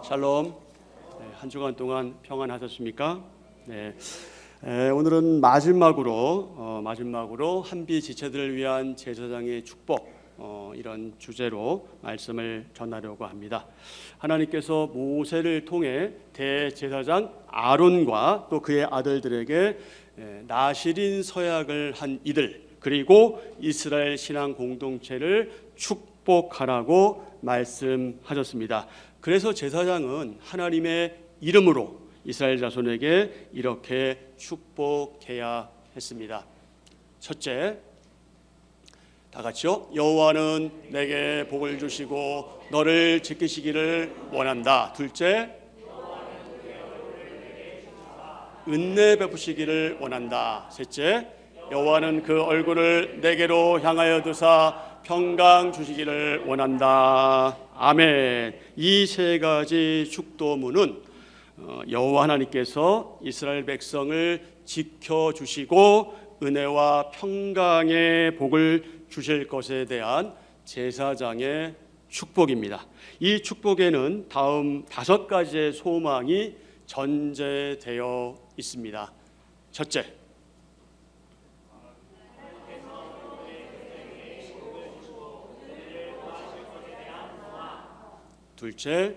샬롬. 한 주간 동안 평안하셨습니까? 오늘은 마지막으로 한비 지체들을 위한 제사장의 축복, 이런 주제로 말씀을 전하려고 합니다. 하나님께서 모세를 통해 대제사장 아론과 또 그의 아들들에게 나실인 서약을 한 이들, 그리고 이스라엘 신앙 공동체를 축복하라고 말씀하셨습니다. 그래서 제사장은 하나님의 이름으로 이스라엘 자손에게 이렇게 축복해야 했습니다. 첫째, 다 같이요. 여호와는 내게 복을 주시고 너를 지키시기를 원한다. 둘째, 은혜 베푸시기를 원한다. 셋째, 여호와는 그 얼굴을 내게로 향하여 두사 평강 주시기를 원한다. 아멘. 이 세 가지 축도문은 여호와 하나님께서 이스라엘 백성을 지켜주시고 은혜와 평강의 복을 주실 것에 대한 제사장의 축복입니다. 이 축복에는 다음 5가지의 소망이 전제되어 있습니다. 첫째, 둘째,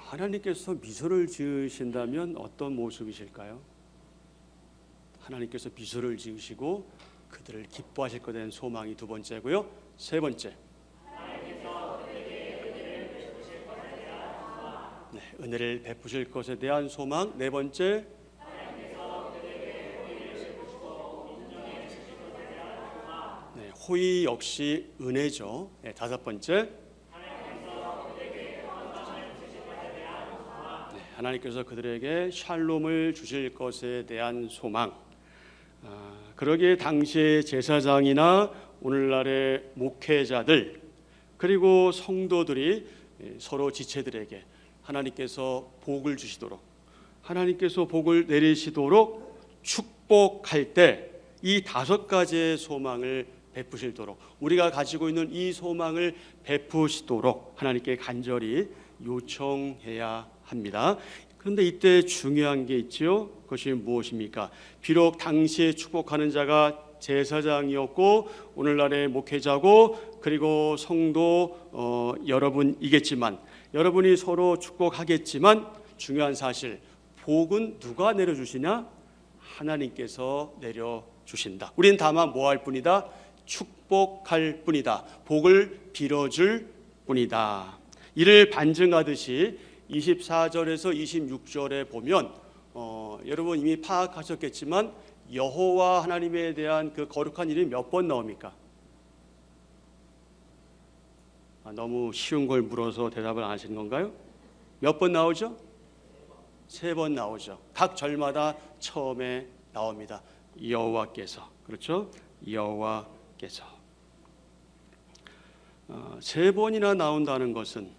하나님께서 미소를 지으신다면 어떤 모습이실까요? 하나님께서 미소를 지으시고 그들을 기뻐하실 것에 대한 소망이 두 번째고요. 세 번째, 은혜를 베푸실 것에 대한 소망. 네 번째, 호의 역시 은혜죠. 다섯 번째, 하나님께서 그들에게 샬롬을 주실 것에 대한 소망. 그러기에 당시의 제사장이나 오늘날의 목회자들, 그리고 성도들이 서로 지체들에게 하나님께서 복을 주시도록, 하나님께서 복을 내리시도록 축복할 때 이 5가지의 소망을 베푸시도록, 우리가 가지고 있는 이 소망을 베푸시도록 하나님께 간절히 요청해야 합니다. 그런데 이때 중요한 게 있죠. 그것이 무엇입니까? 비록 당시에 축복하는 자가 제사장이었고 오늘날의 목회자고 그리고 성도 여러분이겠지만, 여러분이 서로 축복하겠지만 중요한 사실, 복은 누가 내려주시냐? 하나님께서 내려주신다. 우리는 다만 뭐 할 뿐이다? 축복할 뿐이다. 복을 빌어줄 뿐이다. 이를 반증하듯이 24절에서 26절에 보면 여러분 이미 파악하셨겠지만 여호와 하나님에 대한 그 거룩한 이름이 몇 번 나옵니까? 너무 쉬운 걸 물어서 대답을 안 하시는 건가요? 몇 번 나오죠? 3번 나오죠. 각 절마다 처음에 나옵니다. 여호와께서. 그렇죠? 여호와께서. 3번이나 나온다는 것은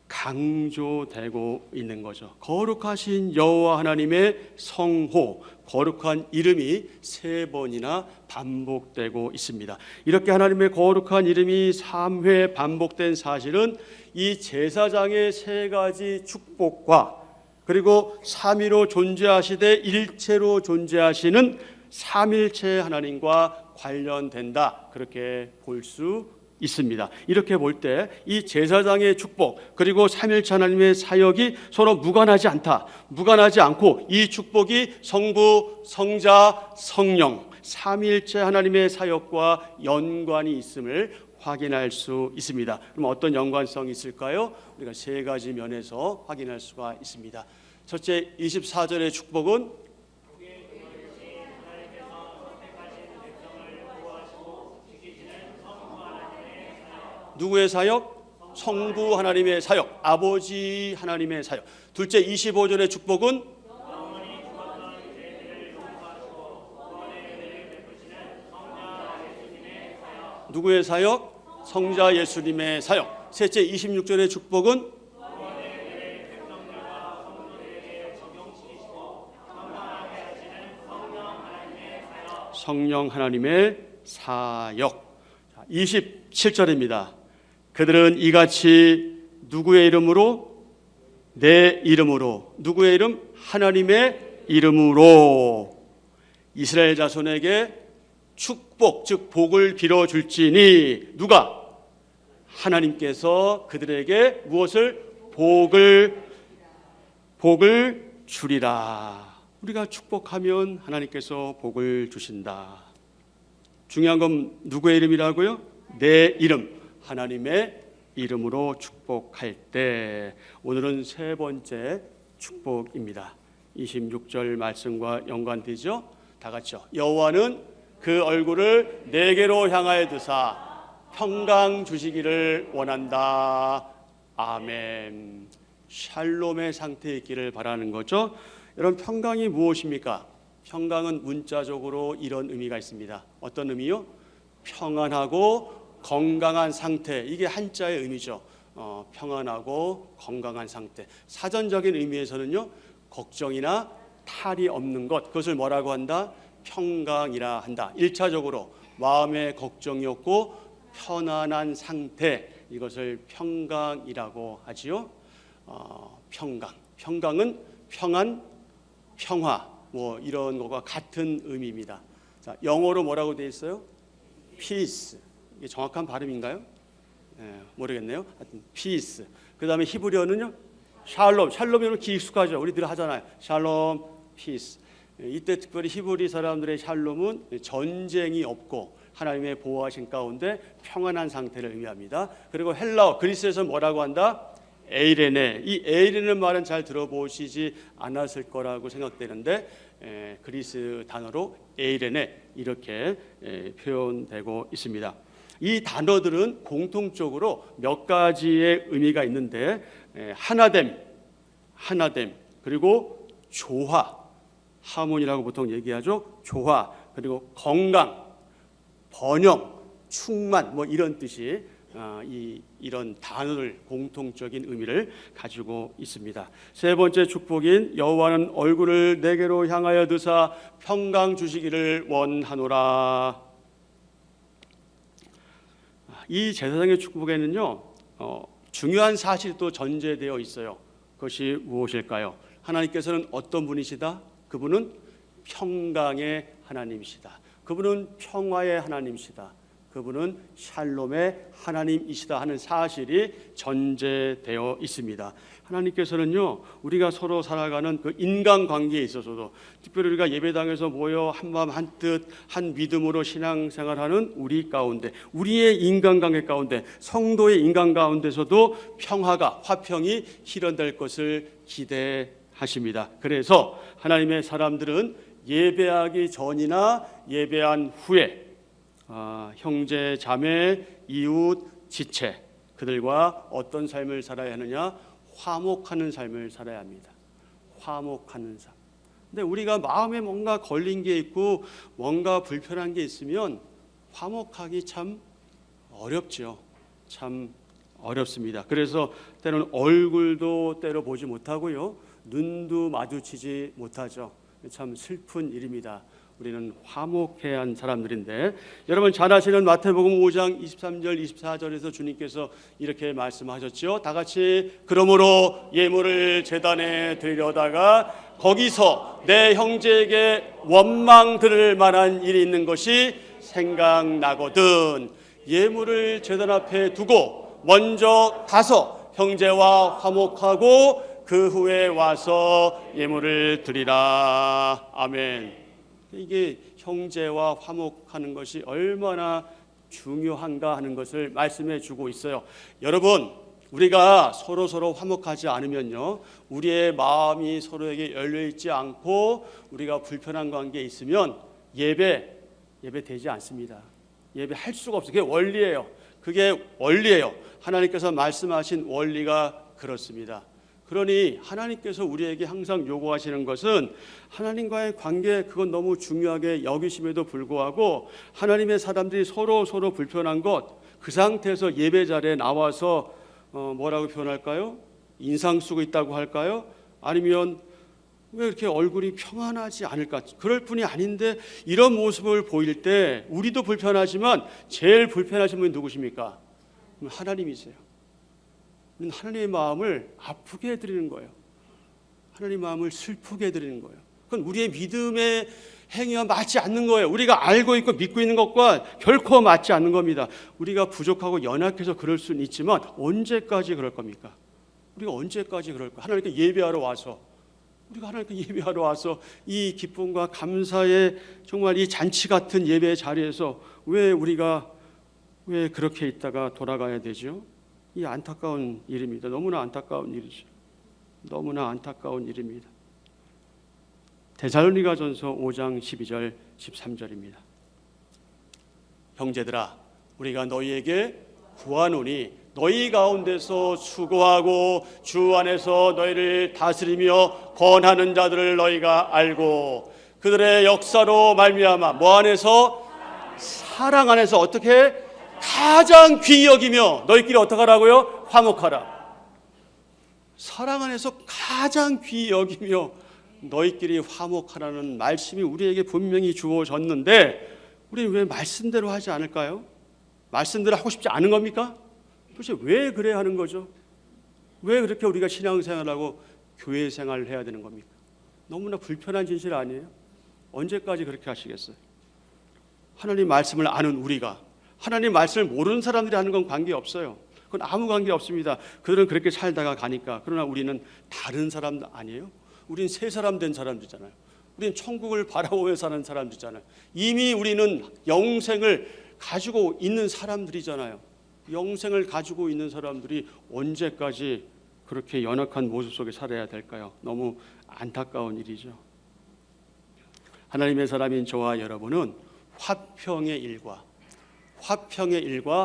강조되고 있는 거죠. 거룩하신 여호와 하나님의 성호, 거룩한 이름이 3번이나 반복되고 있습니다. 이렇게 하나님의 거룩한 이름이 3회 반복된 사실은 이 제사장의 3가지 축복과 그리고 3위로 존재하시되 일체로 존재하시는 삼일체 하나님과 관련된다, 그렇게 볼 수 있습니다. 이렇게 볼 때 이 제사장의 축복 그리고 삼일체 하나님의 사역이 서로 무관하지 않다, 무관하지 않고 이 축복이 성부, 성자, 성령 삼일체 하나님의 사역과 연관이 있음을 확인할 수 있습니다. 그럼 어떤 연관성이 있을까요? 우리가 3가지 면에서 확인할 수가 있습니다. 첫째, 24절의 축복은 누구의 사역? 성부 하나님의 사역, 아버지 하나님의 사역. 둘째, 25절의 축복은 누구의 사역? 성자 예수님의 사역. 셋째, 26절의 축복은 성령 하나님의 사역. 27절입니다. 그들은 이같이 누구의 이름으로? 내 이름으로. 누구의 이름? 하나님의 이름으로 이스라엘 자손에게 축복, 즉 복을 빌어줄지니 누가? 하나님께서 그들에게 무엇을? 복을 주리라. 우리가 축복하면 하나님께서 복을 주신다. 중요한 건 누구의 이름이라고요? 내 이름, 하나님의 이름으로 축복할 때. 오늘은 세 번째 축복입니다. 26절 말씀과 연관되죠? 다 같이요. 여호와는 그 얼굴을 내게로 향하여 드사 평강 주시기를 원한다. 아멘. 샬롬의 상태에 있기를 바라는 거죠. 여러분, 평강이 무엇입니까? 평강은 문자적으로 이런 의미가 있습니다. 어떤 의미요? 평안하고 건강한 상태. 이게 한자의 의미죠. 평안하고 건강한 상태. 사전적인 의미에서는요, 걱정이나 탈이 없는 것, 그것을 뭐라고 한다? 평강이라 한다. 1차적으로 마음에 걱정이 없고 편안한 상태, 이것을 평강이라고 하지요. 평강은 평안, 평화, 뭐 이런 것과 같은 의미입니다. 자, 영어로 뭐라고 되어 있어요? peace. 이게 정확한 발음인가요? 모르겠네요. 하여튼 peace. 그 다음에 히브리어는요, 샬롬. 샬롬이면 익숙하죠. 우리들 하잖아요. 샬롬, peace. 이때 특별히 히브리 사람들의 샬롬은 전쟁이 없고 하나님의 보호하신 가운데 평안한 상태를 의미합니다. 그리고 헬라어, 그리스에서 뭐라고 한다? 에이레네. 이 에이레네 말은 잘 들어보시지 않았을 거라고 생각되는데 그리스 단어로 에이레네 이렇게 표현되고 있습니다. 이 단어들은 공통적으로 몇 가지의 의미가 있는데 하나됨, 그리고 조화, 하모니라고 보통 얘기하죠. 조화, 그리고 건강, 번영, 충만, 뭐 이런 뜻이 이런 단어를 공통적인 의미를 가지고 있습니다. 세 번째 축복인 여호와는 얼굴을 내게로 향하여 드사 평강 주시기를 원하노라. 이 제사장의 축복에는요, 중요한 사실이 또 전제되어 있어요. 그것이 무엇일까요? 하나님께서는 어떤 분이시다? 그분은 평강의 하나님이시다. 그분은 평화의 하나님이시다. 그분은 샬롬의 하나님이시다 하는 사실이 전제되어 있습니다. 하나님께서는요, 우리가 서로 살아가는 그 인간관계에 있어서도, 특별히 우리가 예배당에서 모여 한마음 한뜻 한 믿음으로 신앙생활하는 우리 가운데, 우리의 인간관계 가운데, 성도의 인간 가운데서도 평화가, 화평이 실현될 것을 기대하십니다. 그래서 하나님의 사람들은 예배하기 전이나 예배한 후에 형제, 자매, 이웃, 지체, 그들과 어떤 삶을 살아야 하느냐? 화목하는 삶을 살아야 합니다. 화목하는 삶. 근데 우리가 마음에 뭔가 걸린 게 있고 뭔가 불편한 게 있으면 화목하기 참 어렵죠. 참 어렵습니다. 그래서 때로는 얼굴도 때로 보지 못하고요, 눈도 마주치지 못하죠. 참 슬픈 일입니다. 우리는 화목해야 한 사람들인데, 여러분 잘 아시는 마태복음 5장 23절 24절에서 주님께서 이렇게 말씀하셨죠. 다 같이, 그러므로 예물을 제단에 드리려다가 거기서 내 형제에게 원망 들을 만한 일이 있는 것이 생각나거든. 예물을 제단 앞에 두고 먼저 가서 형제와 화목하고 그 후에 와서 예물을 드리라. 아멘. 이게 형제와 화목하는 것이 얼마나 중요한가 하는 것을 말씀해 주고 있어요. 여러분, 우리가 서로 화목하지 않으면요, 우리의 마음이 서로에게 열려 있지 않고 우리가 불편한 관계에 있으면 예배 되지 않습니다. 예배할 수가 없어요. 그게 원리예요. 하나님께서 말씀하신 원리가 그렇습니다. 그러니 하나님께서 우리에게 항상 요구하시는 것은, 하나님과의 관계, 그건 너무 중요하게 여기심에도 불구하고 하나님의 사람들이 서로 불편한 것, 그 상태에서 예배 자리에 나와서 뭐라고 표현할까요? 인상 쓰고 있다고 할까요? 아니면 왜 이렇게 얼굴이 평안하지 않을까? 그럴 뿐이 아닌데 이런 모습을 보일 때 우리도 불편하지만 제일 불편하신 분이 누구십니까? 하나님이세요. 하나님의 마음을 아프게 해드리는 거예요. 하나님의 마음을 슬프게 해드리는 거예요. 그건 우리의 믿음의 행위와 맞지 않는 거예요. 우리가 알고 있고 믿고 있는 것과 결코 맞지 않는 겁니다. 우리가 부족하고 연약해서 그럴 수는 있지만 언제까지 그럴 겁니까? 우리가 언제까지 그럴까? 하나님께 예배하러 와서 우리가 하나님께 예배하러 와서 이 기쁨과 감사의 정말 이 잔치 같은 예배의 자리에서 왜 우리가 왜 그렇게 있다가 돌아가야 되죠? 이 안타까운 일입니다. 너무나 안타까운 일이죠. 너무나 안타까운 일입니다. 데살로니가전서 5장 12절 13절입니다. 형제들아 우리가 너희에게 구하노니 너희 가운데서 수고하고 주 안에서 너희를 다스리며 권하는 자들을 너희가 알고 그들의 역사로 말미암아 뭐 안에서? 사랑 안에서 어떻게? 가장 귀히 여기며 너희끼리 어떻게 하라고요? 화목하라. 사랑 안에서 가장 귀히 여기며 너희끼리 화목하라는 말씀이 우리에게 분명히 주어졌는데 우리는 왜 말씀대로 하지 않을까요? 말씀대로 하고 싶지 않은 겁니까? 도대체 왜 그래야 하는 거죠? 왜 그렇게 우리가 신앙생활하고 교회 생활을 해야 되는 겁니까? 너무나 불편한 진실 아니에요? 언제까지 그렇게 하시겠어요? 하나님 말씀을 아는 우리가 하나님 말씀을 모르는 사람들이 하는 건 관계없어요. 그건 아무 관계 없습니다. 그들은 그렇게 살다가 가니까. 그러나 우리는 다른 사람 아니에요? 우린 새 사람 된 사람들이잖아요. 우린 천국을 바라보며 사는 사람들이잖아요. 이미 우리는 영생을 가지고 있는 사람들이잖아요. 영생을 가지고 있는 사람들이 언제까지 그렇게 연약한 모습 속에 살아야 될까요? 너무 안타까운 일이죠. 하나님의 사람인 저와 여러분은 화평의 일과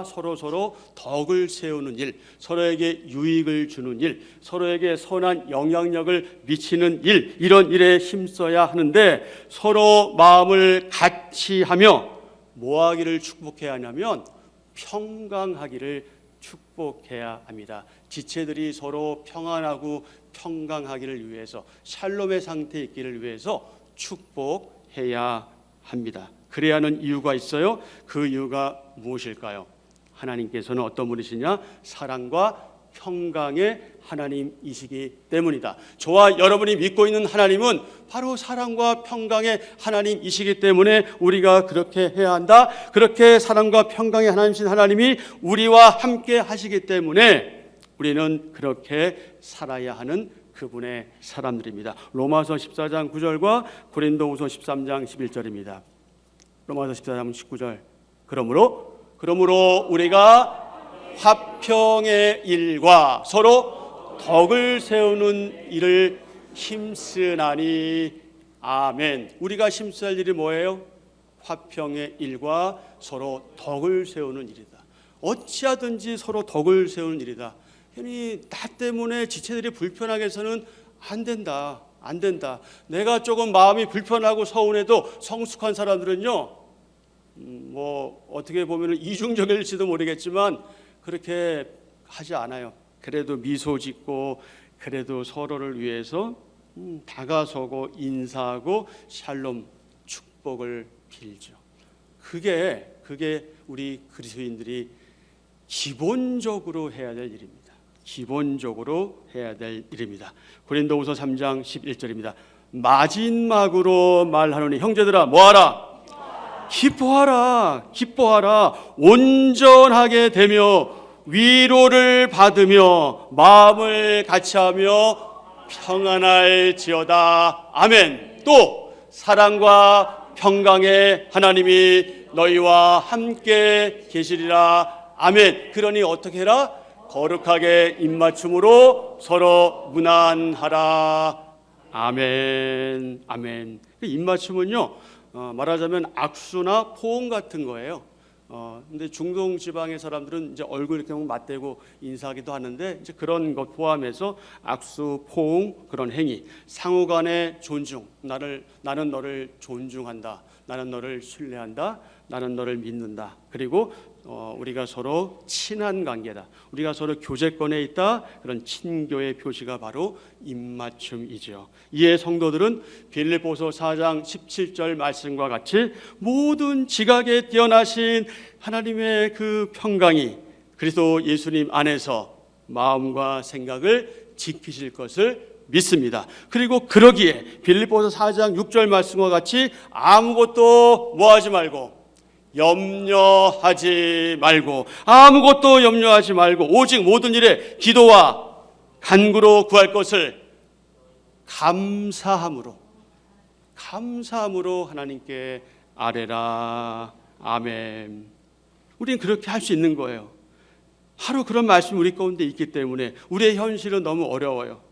서로 덕을 세우는 일, 서로에게 유익을 주는 일, 서로에게 선한 영향력을 미치는 일, 이런 일에 힘써야 하는데 서로 마음을 같이 하며 뭐 하기를 축복해야 하냐면 평강하기를 축복해야 합니다. 지체들이 서로 평안하고 평강하기를 위해서 샬롬의 상태에 있기를 위해서 축복해야 합니다. 그래야 하는 이유가 있어요. 그 이유가 무엇일까요? 하나님께서는 어떤 분이시냐? 사랑과 평강의 하나님이시기 때문이다. 저와 여러분이 믿고 있는 하나님은 바로 사랑과 평강의 하나님이시기 때문에 우리가 그렇게 해야 한다. 그렇게 사랑과 평강의 하나님이신 하나님이 우리와 함께 하시기 때문에 우리는 그렇게 살아야 하는 그분의 사람들입니다. 로마서 14장 9절과 고린도후서 13장 11절입니다. 로마서 14장 19절. 그러므로 우리가 화평의 일과 서로 덕을 세우는 일을 힘쓰나니. 아멘. 우리가 힘쓸 일이 뭐예요? 화평의 일과 서로 덕을 세우는 일이다. 어찌하든지 서로 덕을 세우는 일이다. 괜히 나 때문에 지체들이 불편하게 해서는 안 된다. 내가 조금 마음이 불편하고 서운해도 성숙한 사람들은요, 뭐 어떻게 보면 이중적일지도 모르겠지만 그렇게 하지 않아요. 그래도 미소 짓고 그래도 서로를 위해서 다가서고 인사하고 샬롬 축복을 빌죠. 그게 우리 그리스도인들이 기본적으로 해야 될 일입니다. 기본적으로 해야 될 일입니다. 고린도후서 3장 11절입니다. 마지막으로 말하노니 형제들아 뭐하라? 기뻐하라. 온전하게 되며 위로를 받으며 마음을 같이하며 평안할지어다. 아멘. 또 사랑과 평강의 하나님이 너희와 함께 계시리라. 아멘. 그러니 어떻게 해라? 거룩하게 입맞춤으로 서로 무난하라. 아멘. 입맞춤은요, 말하자면 악수나 포옹 같은 거예요. 근데 중동 지방의 사람들은 이제 얼굴 이렇게 맞대고 인사하기도 하는데 이제 그런 것 포함해서 악수, 포옹 그런 행위, 상호간의 존중. 나는 너를 존중한다. 나는 너를 신뢰한다. 나는 너를 믿는다. 그리고 우리가 서로 친한 관계다, 우리가 서로 교제권에 있다, 그런 친교의 표시가 바로 입맞춤이죠. 이에 성도들은 빌립보서 4장 17절 말씀과 같이 모든 지각에 뛰어나신 하나님의 그 평강이 그리스도 예수님 안에서 마음과 생각을 지키실 것을 믿습니다. 그리고 그러기에 빌립보서 4장 6절 말씀과 같이 아무것도 뭐하지 말고, 염려하지 말고, 아무것도 염려하지 말고 오직 모든 일에 기도와 간구로 구할 것을 감사함으로 하나님께 아뢰라. 아멘. 우리는 그렇게 할 수 있는 거예요. 하루 그런 말씀이 우리 가운데 있기 때문에 우리의 현실은 너무 어려워요.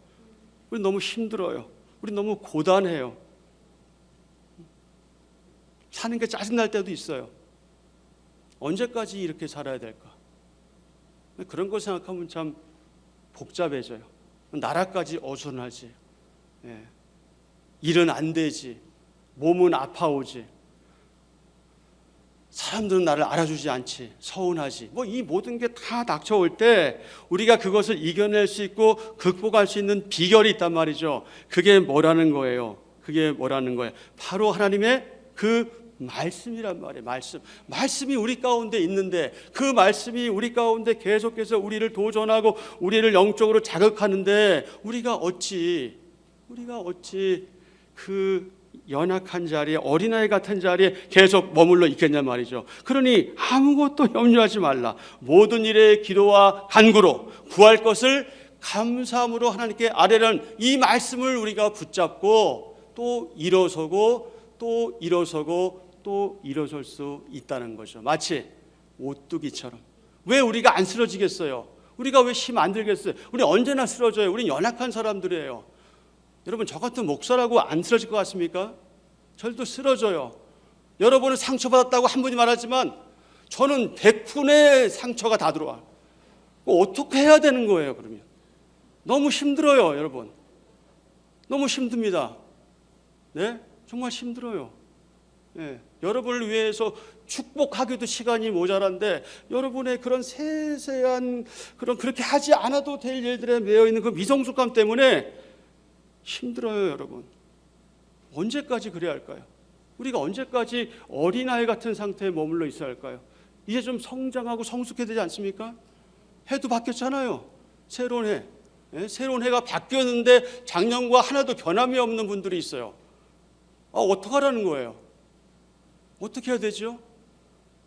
우리 너무 힘들어요. 우리 너무 고단해요. 사는 게 짜증날 때도 있어요. 언제까지 이렇게 살아야 될까? 그런 거 생각하면 참 복잡해져요. 나라까지 어수선하지, 일은 안 되지, 몸은 아파오지, 사람들은 나를 알아주지 않지, 서운하지, 이 모든 게 다 닥쳐올 때 우리가 그것을 이겨낼 수 있고 극복할 수 있는 비결이 있단 말이죠. 그게 뭐라는 거예요? 바로 하나님의 그 말씀이란 말이에요. 말씀이 우리 가운데 있는데, 그 말씀이 우리 가운데 계속해서 우리를 도전하고 우리를 영적으로 자극하는데 우리가 어찌 그 연약한 자리에, 어린아이 같은 자리에 계속 머물러 있겠냐 말이죠. 그러니 아무것도 염려하지 말라. 모든 일에 기도와 간구로 구할 것을 감사함으로 하나님께 아뢰라는 이 말씀을 우리가 붙잡고 또 일어설 수 있다는 거죠. 마치 오뚜기처럼. 왜 우리가 안 쓰러지겠어요? 우리가 왜 힘 안 들겠어요? 우리 언제나 쓰러져요. 우린 연약한 사람들이에요. 여러분, 저 같은 목사라고 안 쓰러질 것 같습니까? 저도 쓰러져요. 여러분은 상처받았다고 한 분이 말하지만 저는 100분의 상처가 다 들어와요. 어떻게 해야 되는 거예요, 그러면? 너무 힘들어요, 여러분. 너무 힘듭니다. 네? 정말 힘들어요. 여러분을 위해서 축복하기도 시간이 모자란데 여러분의 그런 세세한 그렇게 하지 않아도 될 일들에 매여 있는 그 미성숙함 때문에 힘들어요, 여러분. 언제까지 그래야 할까요? 우리가 언제까지 어린아이 같은 상태에 머물러 있어야 할까요? 이제 좀 성장하고 성숙해야 되지 않습니까? 해도 바뀌었잖아요. 새로운 해가 바뀌었는데 작년과 하나도 변함이 없는 분들이 있어요. 어떡하라는 거예요? 어떻게 해야 되죠?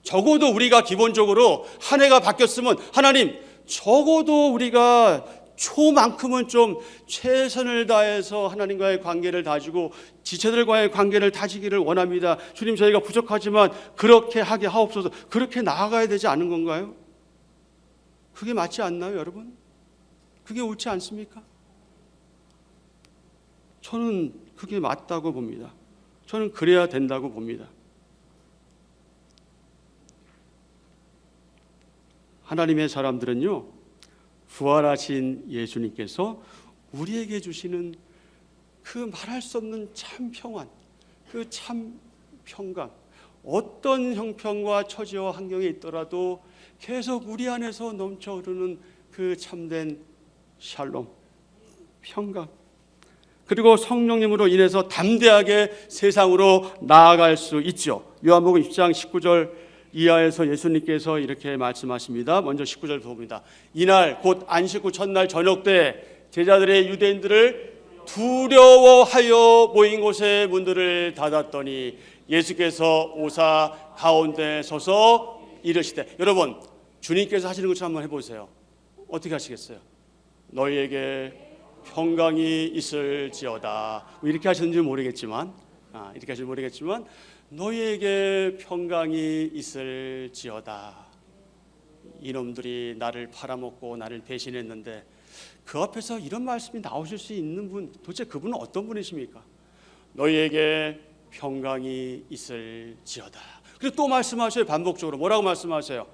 적어도 우리가 기본적으로 한 해가 바뀌었으면 하나님, 적어도 우리가 초만큼은 좀 최선을 다해서 하나님과의 관계를 다지고 지체들과의 관계를 다지기를 원합니다. 주님, 저희가 부족하지만 그렇게 하게 하옵소서. 그렇게 나아가야 되지 않은 건가요? 그게 맞지 않나요, 여러분? 그게 옳지 않습니까? 저는 그게 맞다고 봅니다. 저는 그래야 된다고 봅니다. 하나님의 사람들은요, 부활하신 예수님께서 우리에게 주시는 그 말할 수 없는 참 평안, 그 참 평강, 어떤 형편과 처지와 환경에 있더라도 계속 우리 안에서 넘쳐 흐르는 그 참된 샬롬, 평강, 그리고 성령님으로 인해서 담대하게 세상으로 나아갈 수 있죠. 요한복음 10장 19절 이하에서 예수님께서 이렇게 말씀하십니다. 먼저 19절 봅니다. 이날 곧 안식 후 첫날 저녁 때 제자들의 유대인들을 두려워하여 모인 곳에 문들을 닫았더니 예수께서 오사 가운데 서서 이르시되, 여러분, 주님께서 하시는 것처럼 한번 해보세요. 어떻게 하시겠어요? 너희에게 평강이 있을지어다. 이렇게 하시는지 모르겠지만 너희에게 평강이 있을지어다. 이놈들이 나를 팔아먹고 나를 배신했는데 그 앞에서 이런 말씀이 나오실 수 있는 분, 도대체 그분은 어떤 분이십니까? 너희에게 평강이 있을지어다. 그리고 또 말씀하셔요. 반복적으로 뭐라고 말씀하세요?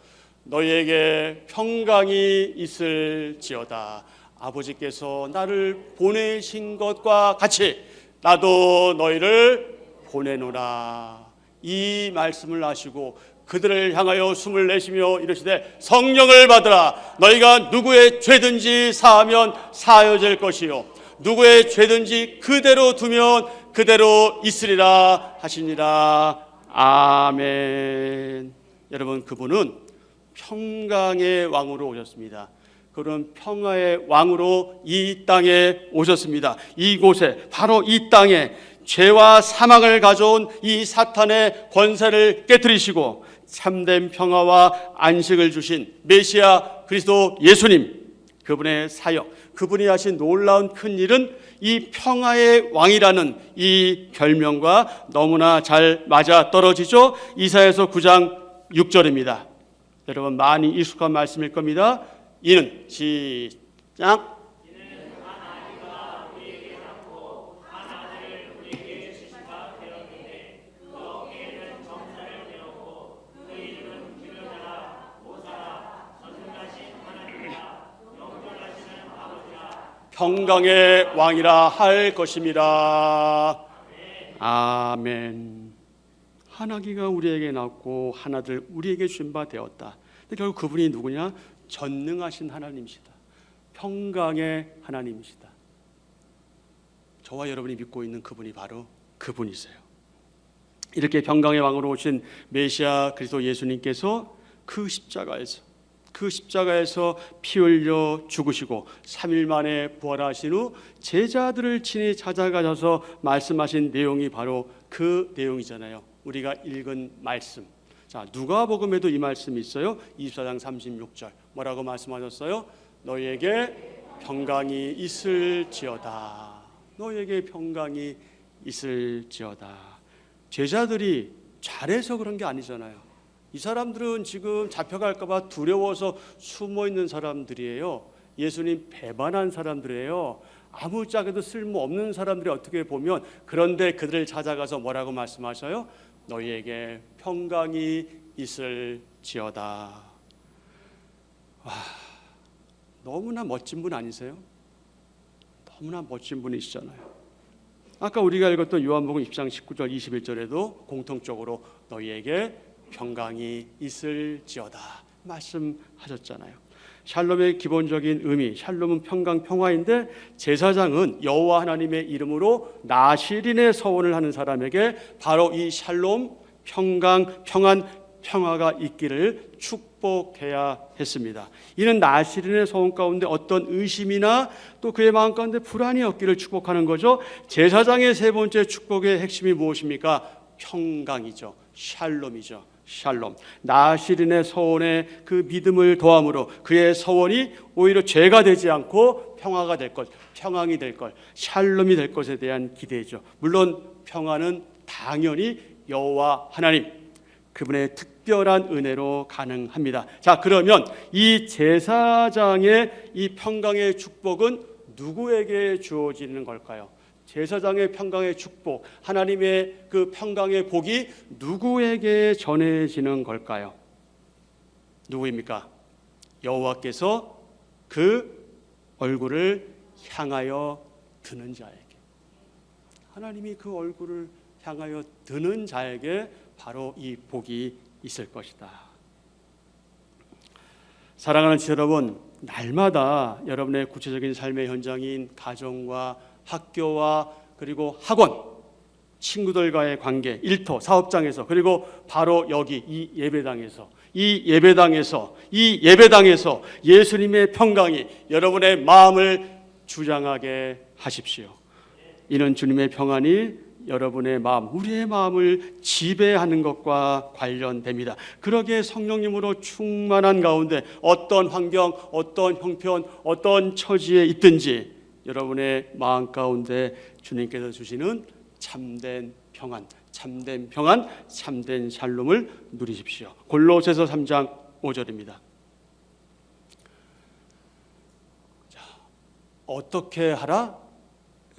너희에게 평강이 있을지어다. 아버지께서 나를 보내신 것과 같이 나도 너희를 보내노라. 이 말씀을 하시고 그들을 향하여 숨을 내쉬며 이르시되 성령을 받으라. 너희가 누구의 죄든지 사하면 사하여질 것이요 누구의 죄든지 그대로 두면 그대로 있으리라 하시니라. 아멘. 여러분, 그분은 평강의 왕으로 오셨습니다. 그런 평화의 왕으로 이 땅에 오셨습니다. 이곳에, 바로 이 땅에 죄와 사망을 가져온 이 사탄의 권세를 깨뜨리시고 참된 평화와 안식을 주신 메시아 그리스도 예수님, 그분의 사역, 그분이 하신 놀라운 큰 일은 이 평화의 왕이라는 이 별명과 너무나 잘 맞아 떨어지죠. 이사야서 9장 6절입니다. 여러분 많이 익숙한 말씀일 겁니다. 이는 시작. 평강의 왕이라 할 것입니다. 아멘. 한 아기가 우리에게 낳고 한 아들 우리에게 주신 바 되었다. 근데 결국 그분이 누구냐? 전능하신 하나님이시다. 평강의 하나님이시다. 저와 여러분이 믿고 있는 그분이 바로 그분이세요. 이렇게 평강의 왕으로 오신 메시아 그리스도 예수님께서 그 십자가에서 피 흘려 죽으시고 3일 만에 부활하신 후 제자들을 친히 찾아가셔서 말씀하신 내용이 바로 그 내용이잖아요. 우리가 읽은 말씀. 자, 누가복음에도 이 말씀이 있어요. 24장 36절. 뭐라고 말씀하셨어요? 너희에게 평강이 있을지어다. 너희에게 평강이 있을지어다. 제자들이 잘해서 그런 게 아니잖아요. 이 사람들은 지금 잡혀갈까 봐 두려워서 숨어 있는 사람들이에요. 예수님 배반한 사람들이에요. 아무짝에도 쓸모없는 사람들이 어떻게 보면. 그런데 그들을 찾아가서 뭐라고 말씀하셔요? 너희에게 평강이 있을지어다. 와, 너무나 멋진 분 아니세요? 너무나 멋진 분이시잖아요. 아까 우리가 읽었던 요한복음 10장 19절 21절에도 공통적으로 너희에게 평강이 있을지어다 말씀하셨잖아요. 샬롬의 기본적인 의미, 샬롬은 평강, 평화인데 제사장은 여호와 하나님의 이름으로 나실인의 서원을 하는 사람에게 바로 이 샬롬, 평강, 평안, 평화가 있기를 축복해야 했습니다. 이는 나실인의 서원 가운데 어떤 의심이나 또 그의 마음 가운데 불안이 없기를 축복하는 거죠. 제사장의 세 번째 축복의 핵심이 무엇입니까? 평강이죠. 샬롬이죠. 샬롬. 나실인의 서원에 그 믿음을 더함으로 그의 서원이 오히려 죄가 되지 않고 평화가 될 것, 평강이 될 것, 샬롬이 될 것에 대한 기대죠. 물론 평화는 당연히 여호와 하나님, 그분의 특별한 은혜로 가능합니다. 자, 그러면 이 제사장의 이 평강의 축복은 누구에게 주어지는 걸까요? 제사장의 평강의 축복, 하나님의 그 평강의 복이 누구에게 전해지는 걸까요? 누구입니까? 여호와께서 그 얼굴을 향하여 드는 자에게, 하나님이 그 얼굴을 향하여 드는 자에게 바로 이 복이 있을 것이다. 사랑하는 지체 여러분, 날마다 여러분의 구체적인 삶의 현장인 가정과 학교와 그리고 학원, 친구들과의 관계, 일터, 사업장에서, 그리고 바로 여기 이 예배당에서 예수님의 평강이 여러분의 마음을 주장하게 하십시오. 이는 주님의 평안이 여러분의 마음, 우리의 마음을 지배하는 것과 관련됩니다. 그러기에 성령님으로 충만한 가운데 어떤 환경, 어떤 형편, 어떤 처지에 있든지 여러분의 마음 가운데 주님께서 주시는 참된 평안, 참된 샬롬을 누리십시오. 골로새서 3장 5절입니다. 자, 어떻게 하라?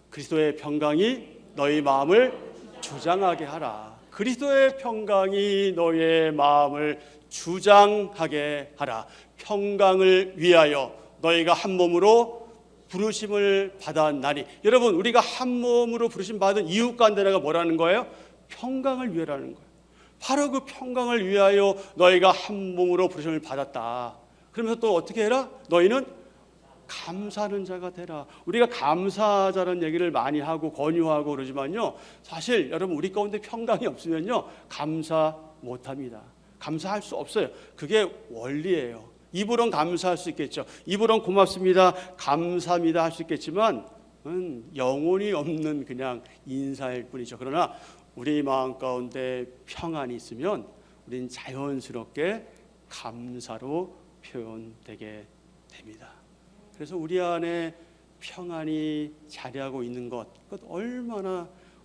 그리스도의 평강이 너희 마음을 주장하게 하라. 그리스도의 평강이 너희의 마음을 주장하게 하라. 평강을 위하여 너희가 한 몸으로 부르심을 받았나니. 여러분, 우리가 한 몸으로 부르심 받은 이유 가운데 내가 뭐라는 거예요? 평강을 위하라는 거예요. 바로 그 평강을 위하여 너희가 한 몸으로 부르심을 받았다. 그러면서 또 어떻게 해라? 너희는 감사하는 자가 되라. 우리가 감사하자는 얘기를 많이 하고 권유하고 그러지만요, 사실 여러분 우리 가운데 평강이 없으면요 감사 못합니다. 감사할 수 없어요. 그게 원리예요. 입으론 감사할 수 있겠죠. 입으론 고맙습니다, 감사합니다 할 수 있겠지만 영혼이 없는 그냥 인사일 뿐이죠. 그러나 우리 마음 가운데 평안이 있으면 우린 자연스럽게 감사로 표현되게 됩니다. 그래서 우리 안에 평안이 자리하고 있는 것, 그것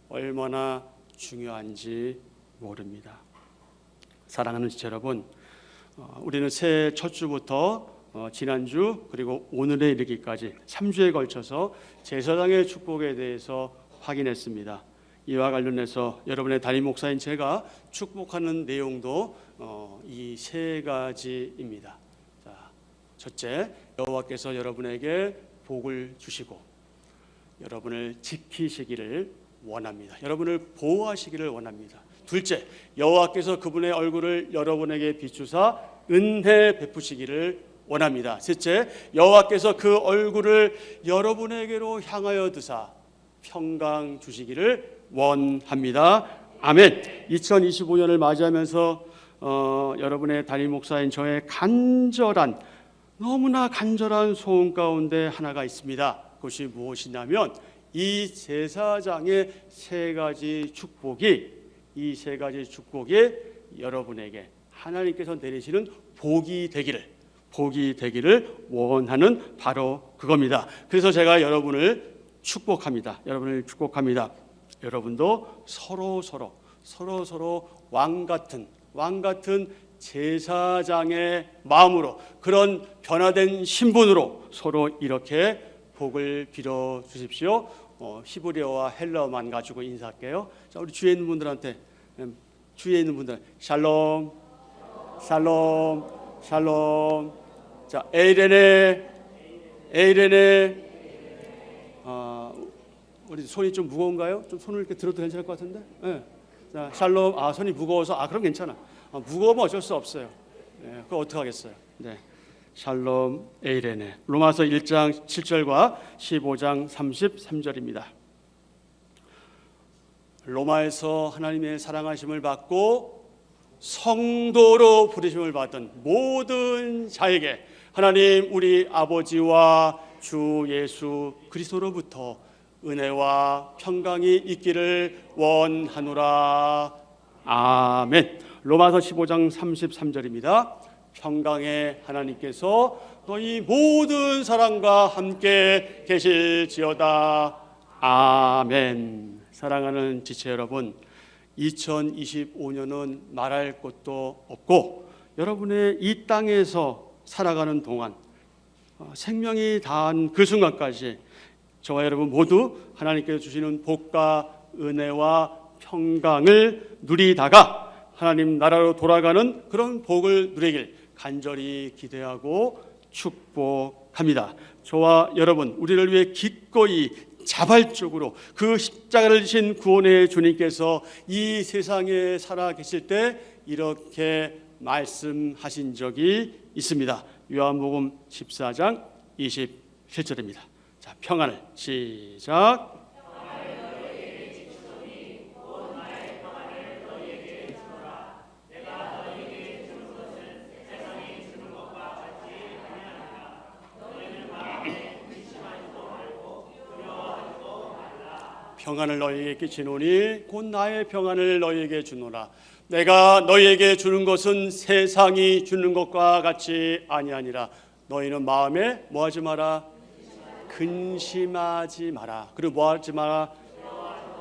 얼마나 중요한지 모릅니다. 사랑하는 지체 여러분, 우리는 새해 첫 주부터 지난주 그리고 오늘에 이르기까지 3주에 걸쳐서 제사장의 축복에 대해서 확인했습니다. 이와 관련해서 여러분의 담임 목사인 제가 축복하는 내용도 이 세 가지입니다. 자, 첫째, 여호와께서 여러분에게 복을 주시고 여러분을 지키시기를 원합니다. 여러분을 보호하시기를 원합니다. 둘째, 여호와께서 그분의 얼굴을 여러분에게 비추사 은혜 베푸시기를 원합니다. 셋째, 여호와께서 그 얼굴을 여러분에게로 향하여 드사 평강 주시기를 원합니다. 아멘. 2025년을 맞이하면서 여러분의 담임 목사인 저의 너무나 간절한 소원 가운데 하나가 있습니다. 그것이 무엇이냐면 이 제사장의 세 가지 축복이 여러분에게 하나님께서 내리시는 복이 되기를 원하는 바로 그겁니다. 그래서 제가 여러분을 축복합니다. 여러분도 서로 왕같은 제사장의 마음으로, 그런 변화된 신분으로 서로 이렇게 복을 빌어 주십시오. 히브리어와 헬라어만 가지고 인사할게요. 자, 우리 주위에 있는 분들 샬롬. 자, 에이레네. 우리 손이 좀 무거운가요? 좀 손을 이렇게 들어도 괜찮을 것 같은데? 네. 자, 샬롬. 손이 무거워서 그럼 괜찮아. 무거우면 어쩔 수 없어요. 네, 그거 어떻게 하겠어요? 네. 샬롬 에이레네. 로마서 1장 7절과 15장 33절입니다. 로마에서 하나님의 사랑하심을 받고 성도로 부르심을 받은 모든 자에게 하나님 우리 아버지와 주 예수 그리스도로부터 은혜와 평강이 있기를 원하노라. 아멘. 로마서 15장 33절입니다. 평강의 하나님께서 너희 모든 사람과 함께 계실지어다. 아멘. 사랑하는 지체 여러분, 2025년은 말할 것도 없고 여러분의 이 땅에서 살아가는 동안 생명이 다한 그 순간까지 저와 여러분 모두 하나님께서 주시는 복과 은혜와 평강을 누리다가 하나님 나라로 돌아가는 그런 복을 누리길 간절히 기대하고 축복합니다. 저와 여러분, 우리를 위해 기꺼이 자발적으로 그 십자가를 지신 구원의 주님께서 이 세상에 살아 계실 때 이렇게 말씀하신 적이 있습니다. 요한복음 14장 27절입니다. 자, 평안을 시작. 평안을 너희에게 끼치노니 곧 나의 평안을 너희에게 주노라. 내가 너희에게 주는 것은 세상이 주는 것과 같이 아니하니라. 너희는 마음에 뭐하지 마라? 근심하지 마라. 그리고 뭐하지 마라?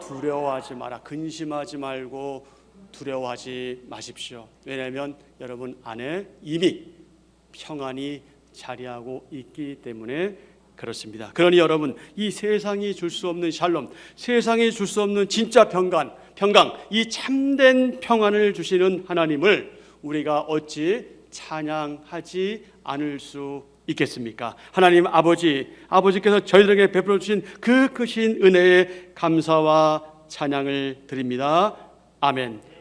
두려워하지 마라. 근심하지 말고 두려워하지 마십시오. 왜냐하면 여러분 안에 이미 평안이 자리하고 있기 때문에 그렇습니다. 그러니 여러분, 이 세상이 줄 수 없는 샬롬, 세상이 줄 수 없는 진짜 평강, 이 참된 평안을 주시는 하나님을 우리가 어찌 찬양하지 않을 수 있겠습니까? 하나님 아버지께서 저희들에게 베풀어 주신 그 크신 은혜에 감사와 찬양을 드립니다. 아멘.